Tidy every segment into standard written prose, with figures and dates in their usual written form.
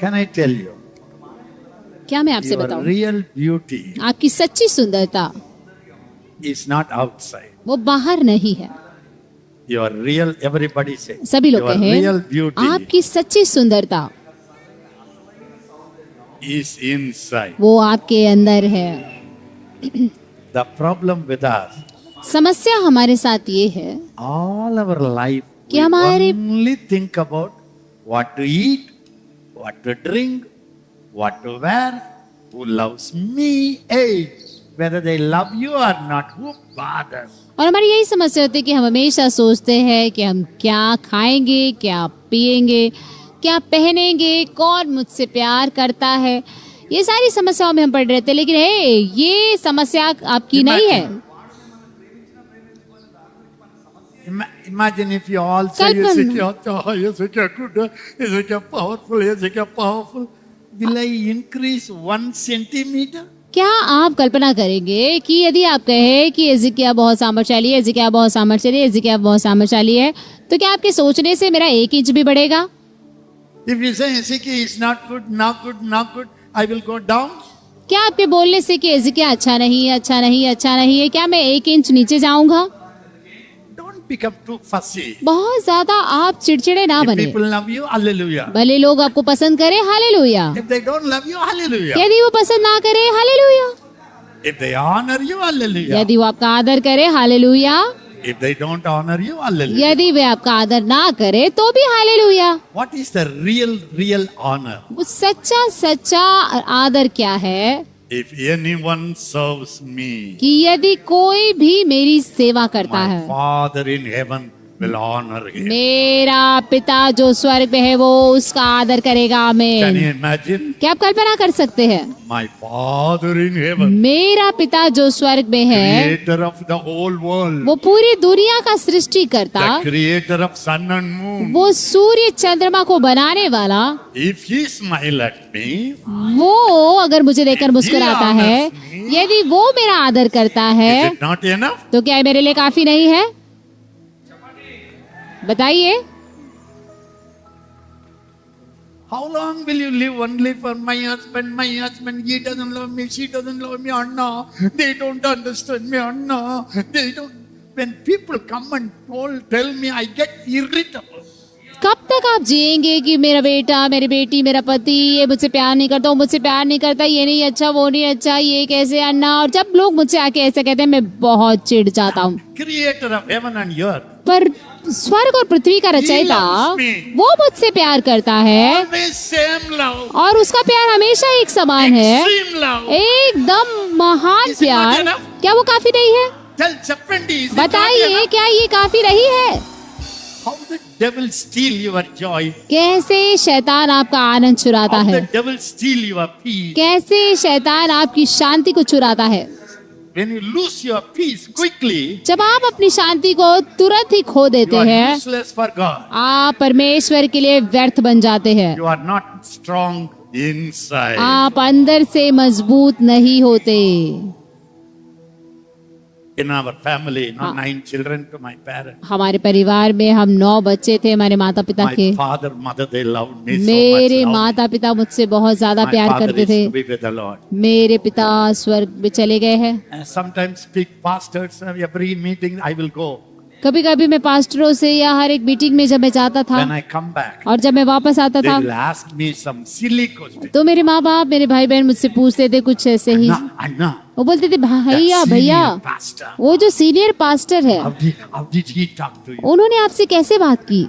Can I tell you? क्या मैं आपसे Your बताऊं, real beauty आपकी सच्ची सुंदरता is not outside. वो बाहर नहीं है। Your real, everybody say. सभी लोग Your कहें, real beauty आपकी सच्ची सुंदरता is inside. वो आपके अंदर है। The problem with us, समस्या हमारे साथ ये है all our life, कि we हमारे only think about what to eat, what to drink, what to wear, who loves me, hey, whether they love you or not, who bothers? और हमारी यही समस्या होती है कि हम हमेशा सोचते हैं कि हम क्या खाएंगे, क्या पिएंगे, क्या पहनेंगे, कौन मुझसे प्यार करता है। ये सारी समस्याओं में हम पड़ रहते हैं, लेकिन ये समस्या आपकी नहीं है। Imagine if you all say, you say, you say, good, you say, powerful, you say, powerful. Will I increase 1 centimeter? क्या आप कल्पना करेंगे कि यदि आप कहें कि एजिकिया बहुत सामर्थ्यशाली है, एजिकिया बहुत सामर्थ्यशाली है, एजिकिया बहुत सामर्थ्यशाली है, तो क्या आपके सोचने से मेरा 1 इंच भी बढ़ेगा? If you say Ezekiel is not good, not good, not good, I will go down. क्या आपके बोलने से कि एजिकिया अच्छा नहीं है, अच्छा नहीं है, अच्छा नहीं है, क्या मैं 1 इंच नीचे जाऊंगा? Don't become too fussy. बहुत ज्यादा आप चिड़चिड़े ना If बने। people love you, hallelujah. भले लोग आपको पसंद करें, hallelujah. If they don't love you, hallelujah. यदि वो पसंद ना करे, hallelujah. If they honor you, hallelujah. यदि वो आपका आदर करे, hallelujah. If they don't honor you, hallelujah. यदि वे आपका आदर ना करे तो भी hallelujah. What is the real honor? वो सच्चा आदर क्या है? If anyone serves me, कि यदि कोई भी मेरी सेवा करता my है, Father in heaven will honor him. मेरा पिता जो स्वर्ग में है वो उसका आदर करेगा। Can you आमीन। imagine? क्या आप कल्पना कर सकते हैं? My Father in heaven, मेरा पिता जो स्वर्ग में है, creator of the whole world, वो पूरी दुनिया का सृष्टि करता, the creator of sun and moon, वो सूर्य चंद्रमा को बनाने वाला, if he smile at me, वो अगर मुझे देखकर मुस्कुराता है, यदि वो मेरा आदर करता is है, it not enough? तो क्या ये मेरे लिए काफी नहीं है? बताइए। How long will you live only for my husband, he doesn't love me, she doesn't love me, Anna, they don't understand me, Anna, they don't. When people come and tell me, I get irritable. कब तक आप जिएंगे कि मेरा बेटा, मेरी बेटी, मेरा पति ये मुझसे प्यार नहीं करता, वो मुझसे प्यार नहीं करता, ये नहीं अच्छा, वो नहीं अच्छा, ये कैसे अन्ना। और जब लोग मुझसे आके ऐसे कहते हैं, मैं बहुत चिढ़ जाता हूँ। Creator of heaven and earth, पर स्वर्ग और पृथ्वी का रचयिता वो मुझसे प्यार करता है, always same love, और उसका प्यार हमेशा एक समान है, extreme love. एकदम महान Is it not प्यार। enough? क्या वो काफी नहीं है? Tell Chappandi, is it not बताइए, enough? क्या ये काफी नहीं है? How the devil steal your joy? कैसे शैतान आपका आनंद चुराता How है, the devil steal your peace? कैसे शैतान आपकी शांति को चुराता है। When you lose your peace quickly, जब आप अपनी शांति को तुरंत ही खो देते you are हैं, useless for God. आप परमेश्वर के लिए व्यर्थ बन जाते हैं। You are not strong inside. आप अंदर से मजबूत नहीं होते। In our family, 9 children to my parents. हमारे परिवार में हम 9 बच्चे थे, हमारे माता पिता My के। father, mother, they loved me so मेरे much. माता पिता मुझसे बहुत ज्यादा My प्यार father करते is थे। to be with the Lord. मेरे पिता स्वर्ग में चले गए हैं। And sometimes big pastors, every meeting I will go. कभी कभी मैं पास्टरों से या हर एक मीटिंग में जब मैं जाता था When I come back, और जब मैं वापस आता they था, will ask me some silly question. तो मेरे माँ बाप, मेरे भाई बहन मुझसे पूछते थे कुछ ऐसे ही। Anna, वो बोलते थे, भैया that भैया, senior pastor, वो जो सीनियर पास्टर है, how did he talk to you? उन्होंने आपसे कैसे बात की,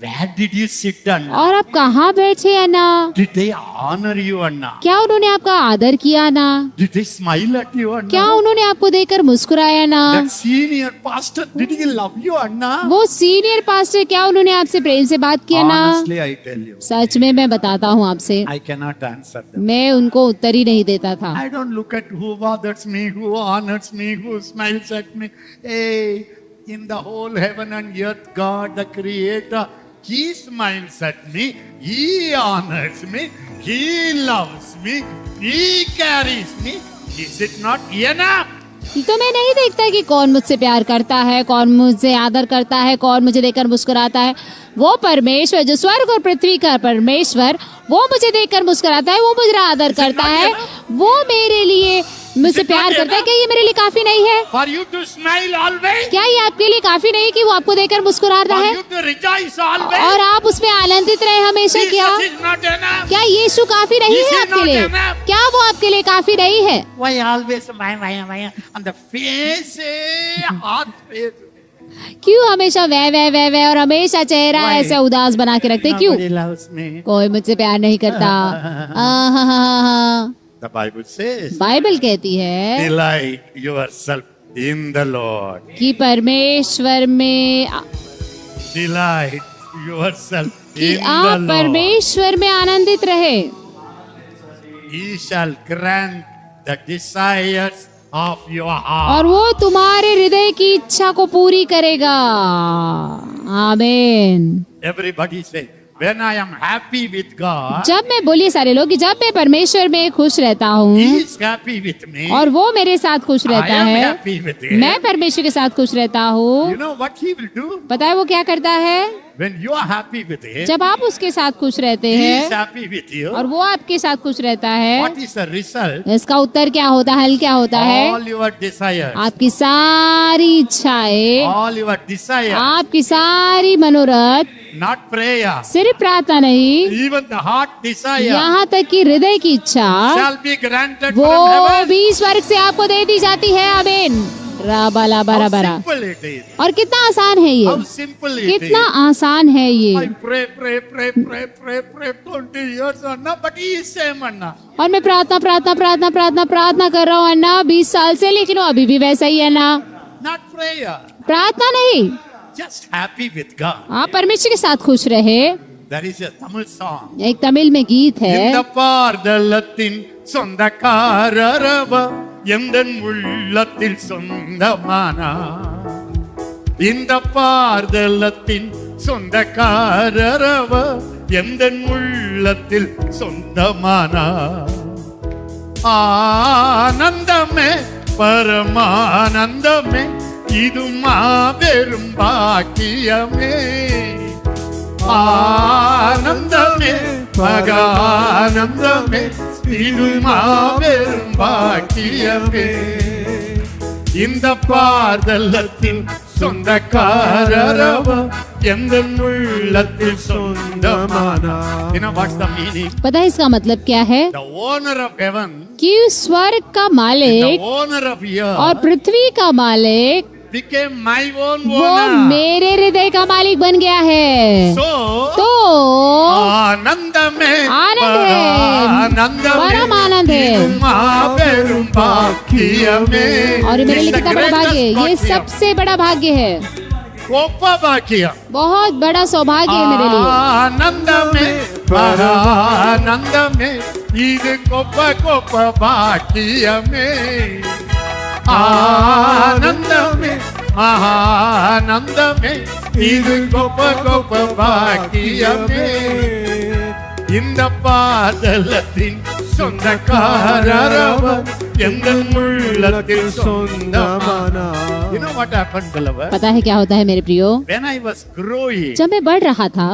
Where did you sit, Anna? और आप कहाँ बैठे अन्ना? Did they honor you, Anna? क्या उन्होंने आपका आदर किया ना? Did they smile at you, Anna? क्या उन्होंने आपको देखकर मुस्कुराया ना? That senior pastor, did he love you, Anna? वो सीनियर पास्टर, क्या उन्होंने आपसे प्रेम से बात किया ना? Honestly, I tell you, सच में मैं बताता हूँ आपसे, I cannot answer them. मैं उनको उत्तर ही नहीं देता था। I don't look at who bothers me, who honors me, who smiles at me. Hey, in the whole heaven and earth, God, the Creator, He smiles at me, He honors me, He loves me, He carries me. Is it not enough? तो मैं नहीं देखता कि कौन मुझसे प्यार करता है, कौन मुझसे आदर करता है, कौन मुझे देखकर मुस्कुराता है। वो परमेश्वर जो स्वर्ग और पृथ्वी का परमेश्वर, वो मुझे देखकर मुस्कुराता है, वो मुझे आदर करता है, वो मेरे लिए मुझसे प्यार करता है। क्या ये मेरे लिए काफी नहीं है? For you to smile always? क्या ये आपके लिए काफी नहीं कि वो आपको देखकर मुस्कुराता For है you to rejoice always? और आप उसमें आनंदित रहे हमेशा? क्या Jesus is not enough. क्या यीशु काफी नहीं This है is आपके not लिए? enough. क्या वो आपके लिए काफी नहीं है? Why always why on the face, hot face? क्यों हमेशा वह और हमेशा चेहरा Why? ऐसे उदास बना के रखते हैं? क्यों? Nobody loves me. कोई मुझसे प्यार नहीं करता। The Bible says, बाइबल कहती है delight yourself in the Lord. कि परमेश्वर में Delight yourself कि in the आप Lord. परमेश्वर में आनंदित रहे। He shall grant the desires of your heart. और वो तुम्हारे हृदय की इच्छा को पूरी करेगा। आमीन। Everybody say, when I am happy with God, जब मैं, बोलिए सारे लोग, कि जब मैं परमेश्वर में खुश रहता He हूँ is happy with me. और वो मेरे साथ खुश I रहता am है, happy with Him. मैं परमेश्वर के साथ खुश रहता हूँ। You know what He will do? पता है वो क्या करता है? When you are happy with Him, जब आप उसके साथ खुश रहते He is हैं happy with you. और वो आपके साथ खुश रहता है, What is the result? इसका उत्तर क्या होता है? हल क्या होता है? All your desires, आपकी सारी इच्छाएं, all your desires, आपकी सारी मनोरथ, not prayer, सिर्फ प्रार्थना नहीं, even the heart desire यहाँ तक कि हृदय की इच्छा shall be granted वो from heaven. भी स्वर्ग से आपको दे दी जाती है। आमीन। राबाला How बरा बरा। simple it is. और कितना आसान है ये, How simple it कितना is. आसान है I ये। pray 20 years, Anna, but He is same, Anna. और मैं प्रार्थना कर रहा हूँ अन्ना 20 साल से, लेकिन वो अभी भी वैसा ही है ना। Not prayer, प्रार्थना नहीं, just happy with God. आप परमेश्वर के साथ खुश रहे। There is a Tamil song. एक तमिल में गीत है, இந்த பார்தலத்தின் சொந்தக்காரரவ எந்தன் உள்ளத்தில் சொந்தமானா இந்த பார்தலத்தின் சொந்தக்காரரவ எந்தன் உள்ளத்தில் சொந்தமானா ஆனந்தமே பரமானந்தமே இது மாபெரும் பாக்கியமே ஆனந்தமே மகானந்தமே இது மாபெரும் பாக்கியமே இந்த பார்தலத்தின் சொந்தக்காரரவ எந்த உள்ளத்தில் சொந்தமானா. You know what's the meaning? पता है इसका मतलब क्या है? The owner of heaven, कि स्वर्ग का the मालिक owner of earth और पृथ्वी का मालिक became my own वो owner. मेरे हृदय का मालिक बन गया है। So तो आनंदमे आनंद है, परम आनंद है। இது மாபெரும் பாக்கியமே. और ये मेरे लिए It's the कितना बड़ा भाग्य है, greatest ये भाग्य. सबसे बड़ा भाग्य है, గొప్ప భాగ్యం. बहुत बड़ा सौभाग्य है मेरे लिए। ఆనందమే పరానందమే ఇది గొప్ప గొప్ప భాగ్యమే. ఆనందమే ఆనందమే ఇది గొప్ప గొప్ప భాగ్యమే. இந்த பாதலத்தின் சொந்தக்காரரவ எங்கள் உள்ளத்தில் சொந்தமானா. You know what happened, beloved? पता है क्या होता है मेरे प्रियो? When I was growing, जब मैं बढ़ रहा था,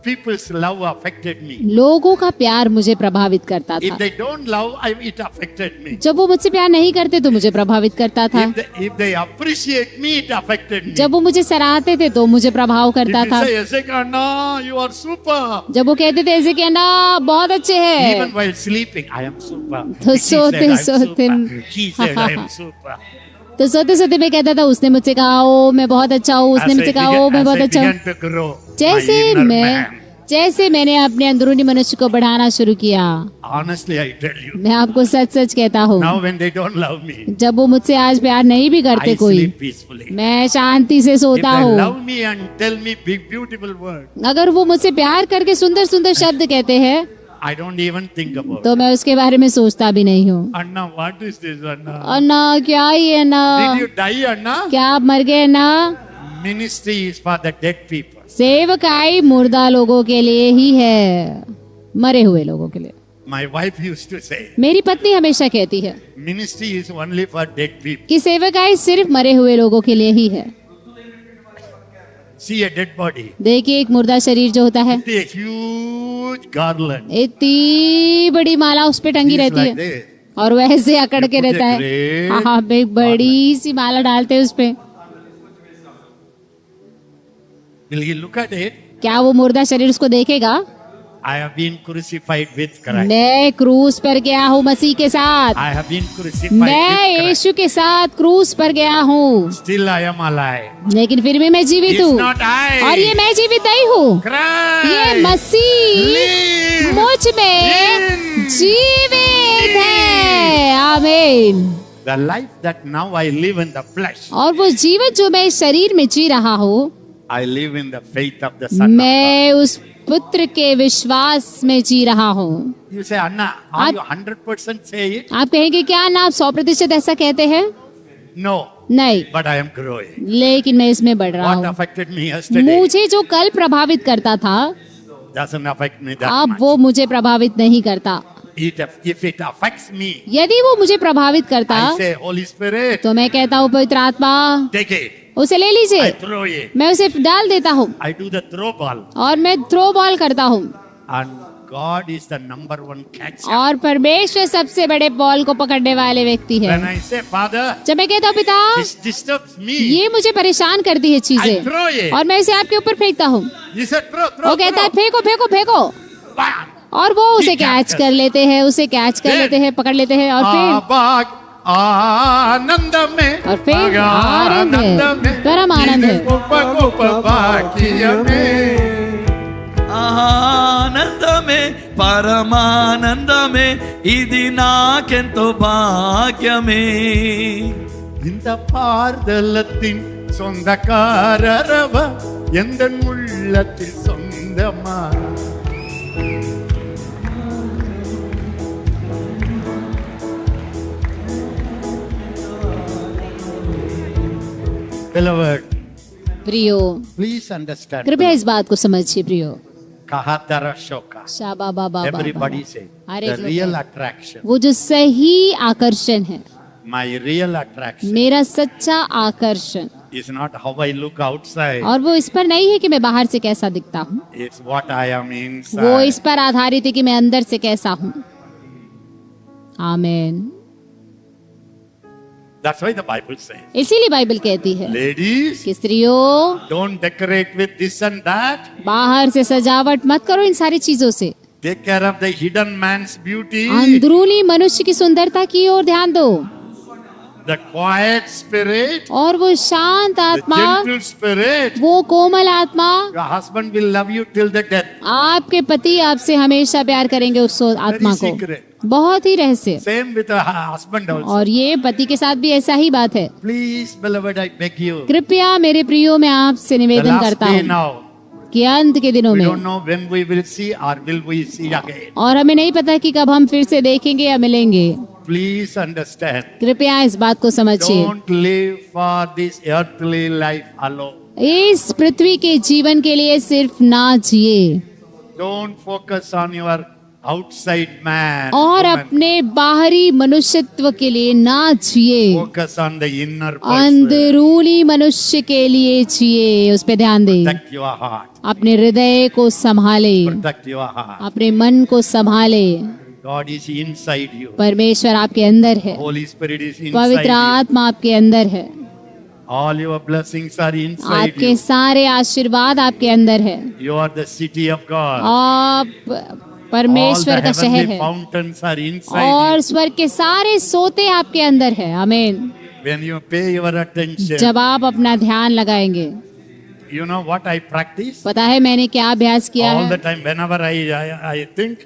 people's love affected me. लोगों का प्यार मुझे प्रभावित करता If था। they don't love, it affected me. जब वो मुझसे प्यार नहीं करते तो मुझे प्रभावित करता था। If they appreciate me, it affected me. जब वो मुझे सराहते थे तो मुझे प्रभाव If करता you था। say, Ezekiel, no, you are super. जब वो कहते थे ऐसे कहना बहुत अच्छे हैं, Even while sleeping, I am super. तो He said, I am सोते super. He said, I am super. तो सोते सोते मैं कहता था उसने मुझसे कहा ओ मैं बहुत अच्छा हूँ, उसने As मुझसे I कहा ओ मैं बहुत began अच्छा हूँ। to grow, जैसे my inner मैं man. जैसे मैंने अपने अंदरूनी मनुष्य को बढ़ाना शुरू किया, Honestly, I tell you, मैं आपको सच सच कहता हूँ, now when they don't love me, जब वो मुझसे आज प्यार नहीं भी करते I कोई, sleep peacefully. मैं शांति से If सोता they हूँ। love me and tell me big beautiful words, अगर वो मुझसे प्यार करके सुंदर सुंदर शब्द कहते हैं I don't even think about it. तो मैं उसके बारे में सोचता भी नहीं हूँ। Anna, what is this, Anna? अन्ना क्या ये ना, Did you die, Anna? क्या आप मर गए ना? Ministry is for the dead people. सेवकाई मुर्दा लोगों के लिए ही है, मरे हुए लोगों के लिए। My wife used to say, मेरी पत्नी हमेशा कहती है ministry is only for dead people. कि सेवकाई सिर्फ मरे हुए लोगों के लिए ही है। See a dead body. देखिए एक मुर्दा शरीर जो होता है, A huge garland. इतनी बड़ी माला उस पे टंगी It's रहती like है this. और वैसे अकड़ के You put रहता a है। great हाँ, एक बड़ी सी माला डालते हैं उस पे। Will you look at it? क्या वो मुर्दा शरीर उसको देखेगा? I have been crucified with Christ. मैं क्रूस पर गया हूँ मसीह के साथ, I have been crucified मैं with Christ. यीशु के साथ क्रूस पर गया हूँ, Still I am alive. लेकिन फिर भी मैं जीवित It's हूँ not I. और ये मैं जीवित नहीं हूँ, Christ. ये मसीह Live मुझ में in जीवित me. है। आमीन। The life that now I live in the flesh, और वो जीवन जो मैं इस शरीर में जी रहा हूँ, I live in the faith of the Son of God. मैं उस पुत्र के विश्वास में जी रहा हूँ। You say, Anna, are आप- you 100% say it? आप कहेंगे क्या ना आप 100% ऐसा कहते हैं? No, नहीं, but I am growing. लेकिन मैं इसमें बढ़ रहा What हूँ। affected me yesterday मुझे जो कल प्रभावित करता था, doesn't affect me that अब much. वो मुझे प्रभावित नहीं करता। If it affects me, यदि वो मुझे प्रभावित करता, I say, Holy Spirit, तो मैं कहता हूँ पवित्र आत्मा take it. उसे ले I लीजिए, throw it. मैं उसे डाल देता हूँ I do the throw ball. और मैं थ्रो बॉल करता हूँ। And God is the number one catcher. और परमेश्वर सबसे बड़े बॉल को पकड़ने वाले व्यक्ति है। When I say, Father, जब मैं कहता हूँ पिता, this disturbs me, ये मुझे परेशान करती है I चीजें throw it. और मैं इसे आपके ऊपर फेंकता हूँ। He said, throw, वो कहता है throw. फेंको फेंको फेंको, Bam. और वो उसे He कैच catches. कर लेते हैं, उसे कैच कर Then- लेते हैं, पकड़ लेते हैं और फिर आनंद में और फिर आनंद है, परम आनंद है। ఆనందమే పరమానందమే ఇది నాకెంతో భాగ్యమే இந்த பார்தலத்தின் சொந்தக்காரரவ எந்த உள்ளத்தில் சொந்தமா Beloved, प्रियो, please understand. कृपया इस बात को समझिए प्रियो। Kahatara Shoka. Shaba Baba Everybody say, her the एक लोग real कहे। attraction, वो जो सही आकर्षण है, my real attraction मेरा सच्चा आकर्षण, is not how I look outside, और वो इस पर नहीं है कि मैं बाहर से कैसा दिखता हूँ, it's what I am वो inside. इस पर आधारित है कि मैं अंदर से कैसा हूँ। आमीन। That's why the Bible says, इसीलिए बाइबल कहती है ladies, कि स्त्रियों, don't decorate with this and that. बाहर से सजावट मत करो इन सारी चीजों से, Take care of the hidden man's beauty, अंदरूनी मनुष्य की सुंदरता की ओर ध्यान दो, the quiet spirit, और वो शांत the आत्मा, gentle spirit. वो कोमल आत्मा। Your husband will love you till the death. आपके पति आपसे हमेशा प्यार करेंगे उस आत्मा को। secret. बहुत ही रहस्य। Same with a husband also. और ये पति के साथ भी ऐसा ही बात है। Please, beloved, I beg you. कृपया मेरे प्रियो, मैं आपसे The निवेदन last करता day हूँ now, कि अंत के दिनों we में, don't know when we will see or will we see again. और हमें नहीं पता कि कब हम फिर से देखेंगे या मिलेंगे। Please understand. कृपया इस बात को समझिए। Don't live for this earthly life alone. इस पृथ्वी के जीवन के लिए सिर्फ ना जिए, Don't focus on your outside man. और woman. अपने बाहरी मनुष्यत्व के लिए ना जिए, Focus on the inner person. अंदरूनी मनुष्य के लिए जिए, उस पे ध्यान दे। Protect your heart. अपने हृदय को संभाले, Protect your heart. अपने मन को संभाले। God is inside you. परमेश्वर आपके अंदर है, Holy Spirit is inside पवित्र you. आत्मा आपके अंदर है, All your blessings are inside आपके you. सारे आशीर्वाद आपके अंदर है। You are the city of God. आप All परमेश्वर the का शहर heavenly है, fountains are inside और you. स्वर्ग के सारे सोते आपके अंदर है। आमीन। When you pay your attention, जब आप अपना ध्यान लगाएंगे, you know what I practice? पता है मैंने क्या अभ्यास किया All the है? time, whenever I think,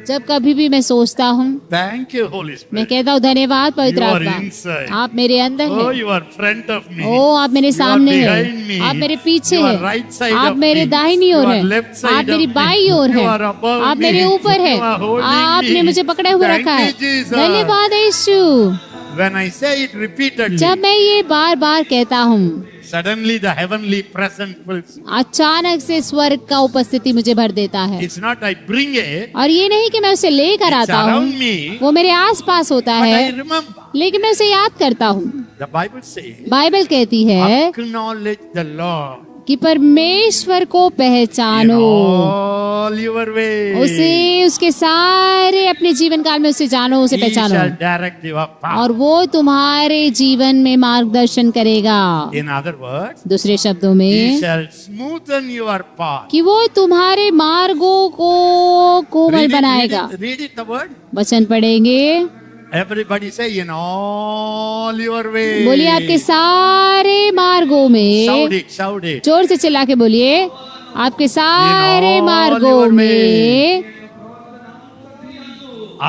जब कभी भी मैं सोचता हूँ, thank you, Holy मैं Spirit. कहता हूँ धन्यवाद पवित्र You are आत्मा, inside. आप मेरे अंदर Oh, हैं। you are front of me. ओ आप मेरे You are सामने behind me. हैं, आप मेरे पीछे You are हैं, right side आप of मेरे me. दाहिनी ओर You are हैं, left side आप मेरी of me. बाई ओर You हैं, are above आप me. मेरे ऊपर हैं, You are holding आपने me. मुझे पकड़े हुए Thank रखा है। you, Jesus. धन्यवाद यीशु। When I say it repeatedly, जब मैं ये बार बार कहता हूँ, Suddenly the heavenly presence fills me. अचानक से स्वर्ग का उपस्थिति मुझे भर देता है। It's not I bring it, और ये नहीं कि मैं उसे लेकर it's आता हूँ, around me, वो मेरे आस पास होता but I है, remember. लेकिन मैं उसे याद करता हूँ। The Bible says, बाइबल कहती है acknowledge the Lord कि परमेश्वर को in पहचानो, all your ways. उसे उसके सारे अपने जीवन काल में उसे जानो, उसे He shall पहचानो, direct your path. और वो तुम्हारे जीवन में मार्गदर्शन करेगा। In other words, दूसरे शब्दों He में shall smoothen your path. कि वो तुम्हारे मार्गों को कोमल बनाएगा। Read it, the word. वचन पढ़ेंगे, Everybody say in all your ways. बोलिए आपके सारे मार्गों में, Shout it, shout it. जोर से चिल्ला के बोलिए, आपके सारे all मार्गों your में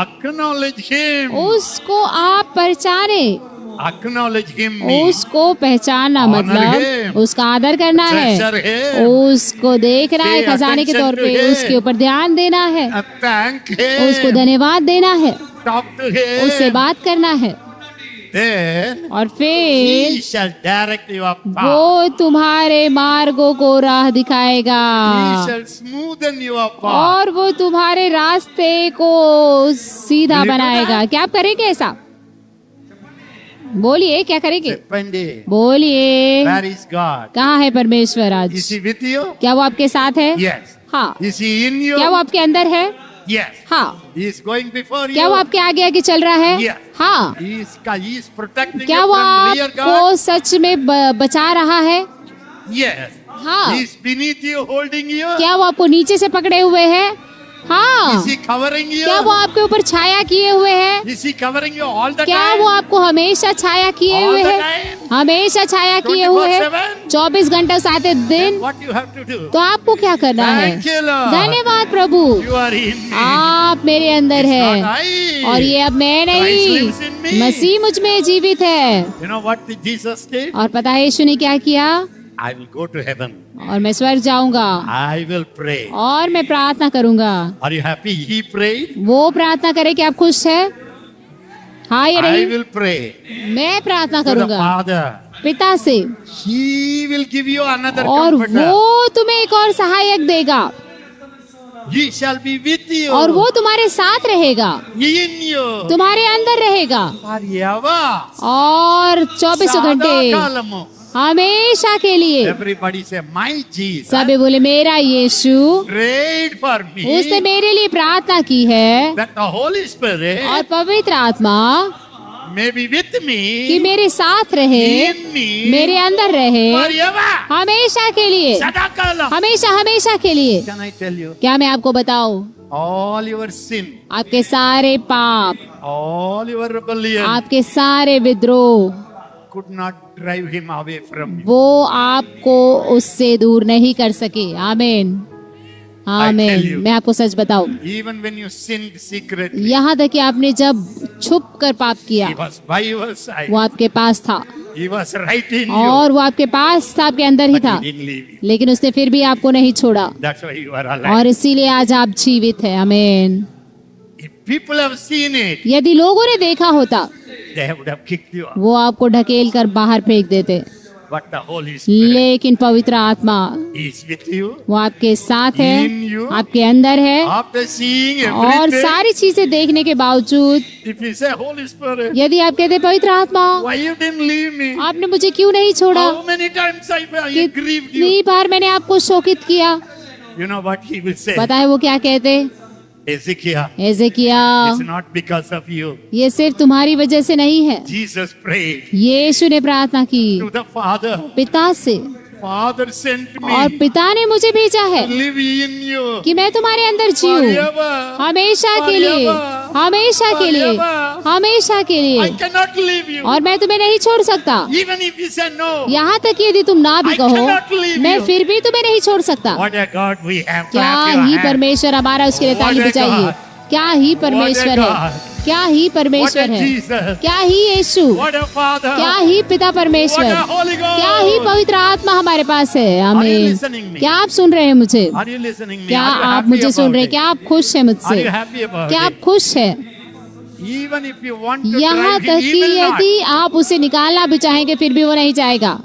Acknowledge Him. उसको आप पहचाने। Acknowledge Him. me. उसको पहचानना Honor मतलब him. उसका आदर करना है, Treasure Him. उसको देखना है Pay खजाने के तौर attention पे, to him. उसके ऊपर ध्यान देना है, Thank उसको Him. धन्यवाद देना है, Talk to Him. उससे बात करना है, Then और फिर He shall direct your path. वो तुम्हारे मार्गों को राह दिखाएगा, He shall smoothen your path. और वो तुम्हारे रास्ते को सीधा Will you do बनाएगा। क्या आप करेंगे ऐसा? बोलिए, क्या करेंगे? Pande. बोलिए, Where is God? कहाँ है परमेश्वर आज? Is He with you? क्या वो आपके साथ है? Yes. हाँ। Is He in you? क्या वो आपके अंदर है? Yes. हाँ। He is going before you. क्या वो आपके आगे आगे चल रहा है? Yes. हाँ। He is protecting क्या you वो from rear आपको guard. सच में बचा रहा है? Yes. हाँ। He is beneath you, holding you. क्या वो आपको नीचे से पकड़े हुए है? हाँ। Is He covering you? क्या वो आपके ऊपर छाया किए हुए है? Is He covering you all the क्या time? वो आपको हमेशा छाया किए All हुए the है? time? हमेशा छाया किए हुए है, 24/7? 24 घंटे 7 Then दिन। what you have to do? तो आपको क्या करना है? Thank you, Lord. धन्यवाद प्रभु, You are in me. आप मेरे अंदर It's है, not I. और ये अब मैं Christ नहीं, lives in me. मसीह मुझ में जीवित है। You know what Jesus did? और पता है यीशु ने क्या किया? I will go to heaven. और मैं स्वर्ग जाऊंगा I will pray. और मैं प्रार्थना करूंगा। Are you happy? He prayed. वो प्रार्थना करे कि आप खुश है? हाँ या I नहीं? will pray मैं प्रार्थना to the करूंगा Father. पिता से, He will give you another और comforter. वो तुम्हें एक और सहायक देगा, He shall be with you. और वो तुम्हारे साथ रहेगा, in you. तुम्हारे अंदर रहेगा, Forever. और 24 घंटे Sadakaalamu. हमेशा के लिए। Everybody say, my Jesus सभी बोले, मेरा यीशु, prayed for me उसने मेरे लिए प्रार्थना की है, that the Holy Spirit और पवित्र आत्मा may be with कि me, मेरे साथ रहे, in me, मेरे अंदर रहे, forever. हमेशा के लिए, Sadakalam. हमेशा हमेशा के लिए। Can I tell you? क्या मैं आपको बताऊं? All your sin, आपके सारे पाप, all your rebellion आपके सारे विद्रोह, could not drive him away from you. वो आपको उससे दूर नहीं कर सके। आमीन, आमीन। you. मैं आपको सच बताऊं, Even when you sinned secretly, यहाँ तक कि आपने जब छुप कर पाप किया, he was by your side. वो आपके पास था, He was right in you. और वो आपके पास था, आपके अंदर ही But था, he didn't leave you. लेकिन उसने फिर भी आपको नहीं छोड़ा, That's why you are alive. और इसीलिए आज आप जीवित हैं। आमीन। If people have seen it, यदि लोगों ने देखा होता, they would have kicked you out. वो आपको ढकेल कर बाहर फेंक देते, But the Holy Spirit लेकिन पवित्र आत्मा is with you. वो आपके साथ है, In you. आपके अंदर है, After seeing और everything, सारी चीजें देखने के बावजूद if you say, Holy Spirit, यदि आप कहते, पवित्र आत्मा, why you didn't leave me? आपने मुझे क्यों नहीं छोड़ा? How many times I grieved you? कितनी बार मैंने आपको शोकित किया? You know what he will say? पता है वो क्या कहते? Ezekiel, एजेकिया, it's not because of you. ये सिर्फ तुम्हारी वजह से नहीं है। Jesus prayed यीशु ने प्रार्थना की to the Father. पिता से, Father sent और me पिता ने मुझे भेजा है to live in you. कि मैं तुम्हारे अंदर जीऊं, Forever. हमेशा के लिए, Forever. हमेशा के लिए, Forever. हमेशा के I लिए, cannot leave you. और मैं तुम्हें नहीं छोड़ सकता। Even if you say no. यहाँ तक कि यदि तुम ना भी I कहो, cannot leave मैं you. फिर भी तुम्हें नहीं छोड़ सकता। What a God we have. क्या Clap your ही hands. परमेश्वर हमारा, उसके लिए What ताली a बजाइए। God. क्या ही परमेश्वर है, God. क्या ही What परमेश्वर a है, Jesus. क्या ही यीशु, What a Father. क्या ही पिता What परमेश्वर, a Holy God. क्या ही पवित्र आत्मा हमारे पास है। Are you आमीन। listening me? क्या आप सुन रहे हैं मुझे? Are you listening me? क्या Are you आप happy मुझे सुन about रहे हैं? it? क्या आप खुश हैं Are मुझसे? you happy about क्या it? आप खुश हैं? Even if you want to यहाँ drive तक him, कि he will not. यदि आप उसे निकालना भी चाहेंगे, फिर भी वो नहीं जाएगा,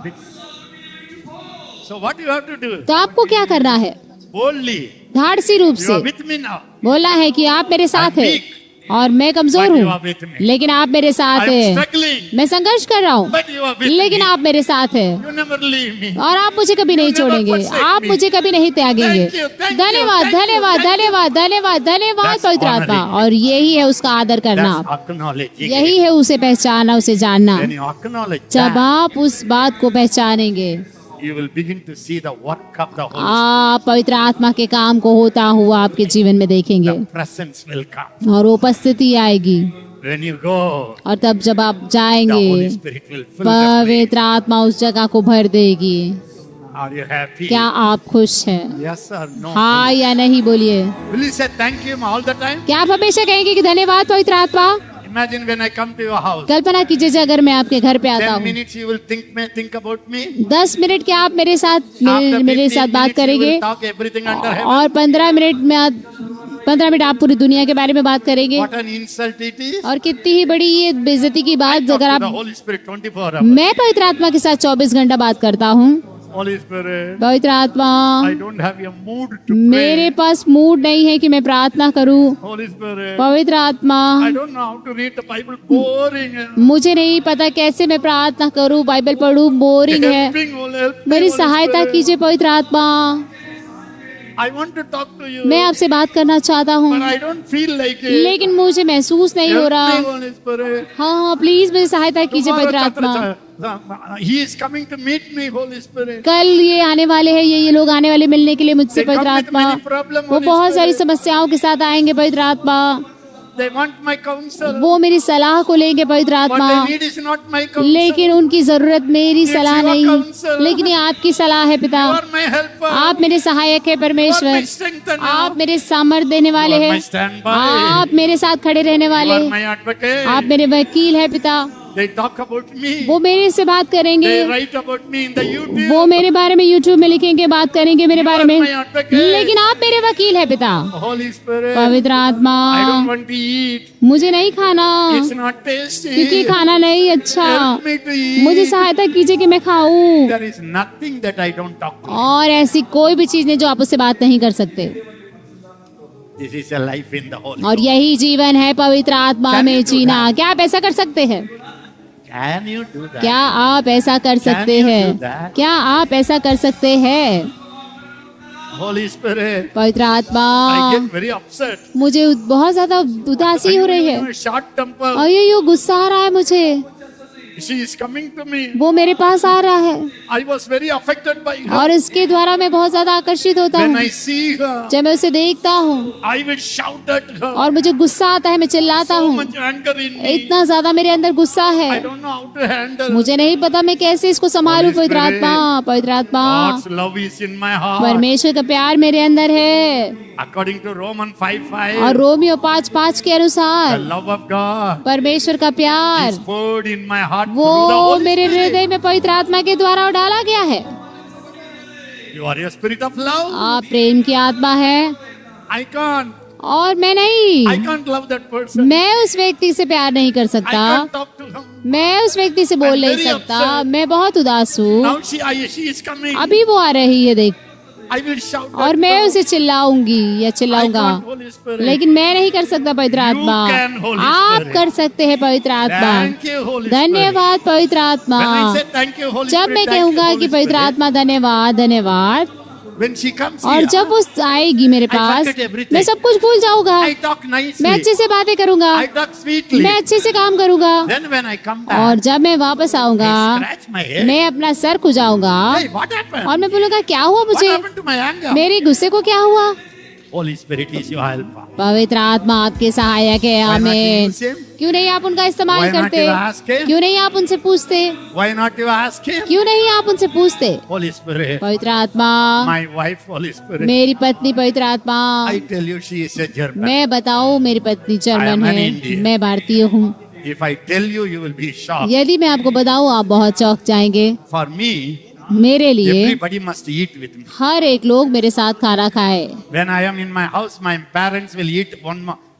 So what you have to do? तो आपको क्या करना है? Boldly. धाड़सी रूप You से are with me now. बोलना है कि आप मेरे साथ I'm हैं weak, और मैं कमजोर but you हूँ, are with me. लेकिन आप मेरे साथ I'm हैं। struggling, मैं संघर्ष कर रहा हूँ, but you are with लेकिन me. आप मेरे साथ हैं You never leave me. और आप मुझे कभी नहीं You never छोड़ेंगे, forsake आप me. मुझे कभी नहीं त्यागेंगे। Thank you, thank you, धन्यवाद thank you, धन्यवाद thank you. धन्यवाद धन्यवाद धन्यवाद That's पवित्र आत्मा। honoring. और यही है उसका आदर करना, That's acknowledging. यही है उसे पहचानना, उसे जानना। When you acknowledge जब that, आप उस बात को पहचानेंगे, you will begin to see the work of the Holy Spirit. आप पवित्र आत्मा के काम को होता हुआ आपके जीवन में देखेंगे The presence will come. और उपस्थिति आएगी। When you go, और तब जब आप the Holy जाएंगे, Spirit will fill the place. पवित्र आत्मा उस जगह को भर देगी। Are you happy? क्या आप खुश हैं? Yes or no? हाँ या नहीं बोलिए। Will you say thank you all the time? क्या आप हमेशा कहेंगे कि धन्यवाद पवित्र आत्मा? Imagine when I come to your house. कल्पना कीजिए अगर मैं आपके घर पे आता 10 हूँ, minutes you will think about me. 10 minute क्या आप मेरे साथ After मेरे 15 साथ बात minutes you करेंगे will talk everything under heaven. और 15 मिनट आप पूरी दुनिया के बारे में बात करेंगे। What an insult it is. और कितनी ही बड़ी ये बेइज्जती की I बात talk अगर to the आप, Holy Spirit 24 hours. मैं पवित्र आत्मा के साथ 24 घंटा बात करता हूँ। Holy Spirit, पवित्र आत्मा, I don't have a mood to मेरे pray. पास मूड नहीं है कि मैं प्रार्थना करूं। Holy Spirit, पवित्र आत्मा, I don't know how to read the Bible. Boring. मुझे नहीं पता कैसे मैं प्रार्थना करूं, बाइबल पढ़ूं, बोरिंग है। Helping, help me, मेरी Holy सहायता Spirit. कीजिए पवित्र आत्मा, I want to talk to you. मैं आपसे बात करना चाहता हूँ, But I don't feel like it. लेकिन मुझे महसूस नहीं हो Help रहा। me, Holy Spirit. हाँ प्लीज मेरी सहायता कीजिए Tomorrow, पवित्र आत्मा। He is coming to meet me, Holy Spirit. कल ये आने वाले हैं, ये लोग आने वाले मिलने के लिए मुझसे They come पवित्र with आत्मा। many problems, वो Holy बहुत सारी Spirit. समस्याओं के साथ आएंगे पवित्र आत्मा। They want my counsel. वो मेरी सलाह को लेंगे पवित्र What आत्मा, they need is not my counsel. लेकिन उनकी जरूरत मेरी It's सलाह your नहीं, counsel. लेकिन ये आपकी सलाह है पिता। You are my helper. आप मेरे सहायक है You are परमेश्वर, my strengthener. आप मेरे सामर्थ्य देने वाले You are हैं, my standby. आप मेरे साथ खड़े रहने You वाले, are my advocate. आप मेरे वकील है पिता। They talk about me. वो मेरे से बात करेंगे, They write about me in the YouTube. वो मेरे बारे में YouTube में लिखेंगे, बात करेंगे मेरे You बारे are में, my advocate. लेकिन आप मेरे वकील है पिता। Holy Spirit. पवित्र आत्मा, I don't want to eat. मुझे नहीं खाना It's not tasty. क्योंकि खाना नहीं अच्छा। Help me to eat. मुझे सहायता कीजिए कि मैं खाऊं। There is nothing that I don't talk to. और ऐसी कोई भी चीज नहीं जो आप उससे बात नहीं कर सकते। This is a life in the Holy. और यही जीवन है पवित्र आत्मा Can में you do जीना। क्या आप ऐसा कर सकते हैं? Can you do that? क्या आप ऐसा कर सकते you हैं? do that? क्या आप ऐसा कर सकते हैं? Holy Spirit. पवित्र आत्मा, I get very upset. मुझे बहुत ज्यादा उदासी हो रही है Short temper. और ये गुस्सा आ रहा है मुझे। She is coming to me. वो मेरे पास आ रहा है I was very affected by her. और इसके द्वारा मैं बहुत ज्यादा आकर्षित होता When हूँ। I see her, जब मैं उसे देखता हूँ I will shout at her. और मुझे गुस्सा आता है, मैं चिल्लाता So हूँ। much anger in me. इतना ज्यादा मेरे अंदर गुस्सा I है, don't know how to handle. मुझे नहीं पता मैं कैसे इसको संभालूं। Holy पवित्र Spirit. आत्मा, पवित्र आत्मा, God's love is in my heart. परमेश्वर का प्यार मेरे अंदर है। According to Romans 5:5. और रोमियो 5:5 के The अनुसार love of God परमेश्वर का प्यार is poured in my heart वो through the Holy मेरे Spirit. हृदय में पवित्र आत्मा के द्वारा डाला गया है। You are a spirit of love. आप प्रेम की आत्मा है I can't. और मैं I नहीं, can't love that person. मैं उस व्यक्ति से प्यार नहीं कर I सकता, can't talk to him. मैं उस व्यक्ति से बोल I'm नहीं very सकता। upset. मैं बहुत उदास हूँ। Now she is coming. अभी वो आ रही है देख, I will shout और at मैं her. उसे चिल्लाऊंगी या I चिल्लाऊंगा, can't, Holy Spirit. लेकिन मैं नहीं कर सकता पवित्र आत्मा। can, Holy आप Spirit. कर सकते हैं पवित्र आत्मा। Thank you, Holy Spirit. धन्यवाद पवित्र आत्मा। When I say thank you, Holy जब Spirit, मैं thank you, कहूंगा Holy कि पवित्र Spirit. आत्मा धन्यवाद धन्यवाद, When she comes और here, जब वो आएगी मेरे I पास, forget everything. मैं सब कुछ भूल जाऊंगा। I talk nicely. मैं अच्छे से बातें करूंगा, I talk sweetly. मैं अच्छे से काम करूंगा, Then when I come back, और जब मैं वापस आऊंगा I scratch my head. मैं अपना सर खुजाऊंगा Hey, what happened? और मैं बोलूंगा क्या हुआ What मुझे, happened to my anger? मेरे गुस्से को क्या हुआ। Holy Spirit is your helper. पवित्र आत्मा आपके सहायक है। Why not आमीन। use him? क्यों नहीं आप उनका इस्तेमाल Why not करते? you ask him? क्यों नहीं आप उनसे पूछते? Why not you ask him? क्यों नहीं आप उनसे पूछते? Holy Spirit. पवित्र आत्मा, My wife, Holy Spirit. मेरी पत्नी पवित्र आत्मा, I tell you, she is a German. मैं बताऊं मेरी पत्नी I जर्मन am an है, Indian. मैं भारतीय हूँ। If I tell you, you will be shocked. यदि मैं आपको बताऊं आप बहुत चौंक जाएंगे। For me, मेरे लिए everybody must eat with me. हर एक लोग मेरे साथ खाना खाए। When I am in my house, my parents will eat